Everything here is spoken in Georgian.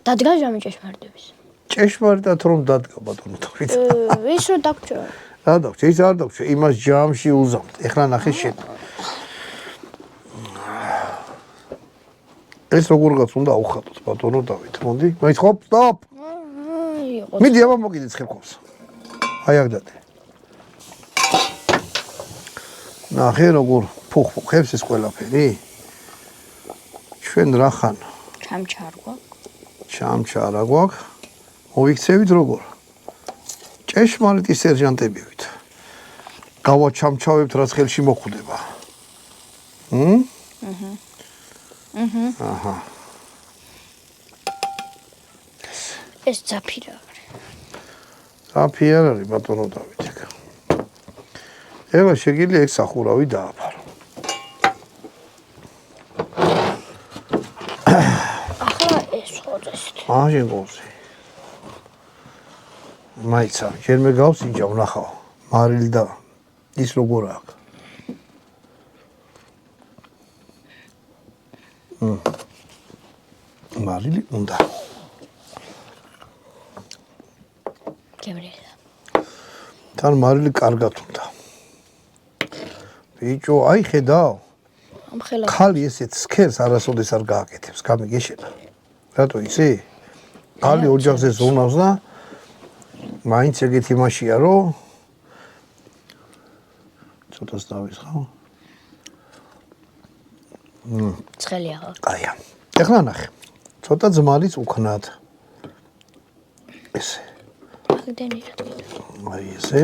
დადგა ჟამი ჭეშმარიტების. ჭეშმარიტად რომ დადგა ბატონო თავით. ის რო დაგჭო. რა დაგჭე, ის არ დაგჭე, იმას ჯამში უზამთ. ეხლა ნახე შენ. ეს როგორღაც უნდა აუხატოთ ბატონო დავით. მოდი, მაინც ხოპ, სტოპ. მიდი აბა მოკიდე ცხელქოს. აი აქ დადე. ნახე როგორ ფუხფუხებს ეს ყველაფერი. ჩვენ რა ხან? ჩამჩა არ გვაქვს. ჩამჩა არა გვაქვს. მოვიქცევით როგორ? ჭეშმარიტი სერჟანტებივით. გავაჩამჩავებთ რაც ხელში მოხვდება. აჰა. ეს ძაფირა არის. ძაფი არ არის ბატონო დავით ეგ. ეხლა შეგიძლია ეგ სახურავი დააფარო. ახლა ეს ხოწესთ. მაშინ ყოლზე. მაიცა, ჯერმე გავს ინჯა ვნახავ. მარილი და ის როგორ აქვს. მარილი უნდა. გემრიელა. თან მარილი კარგად უნდა. ბიჭო, აი ხედავ. ამ ხელა. ხალი ესეთ სქერს არასოდეს არ გააკეთებს, გამიგეშენა. რატო იცი? ხალი ოჯახზე ზონავს და მაინც ეგეთი მაშია, რომ ცოტას დავისხავ. ცხელი აღარ. აია. ეხლა ნახე. ცოტა ძმალიც უქნათ. ესე. აგდენი რა თქმა უნდა. აი ესე.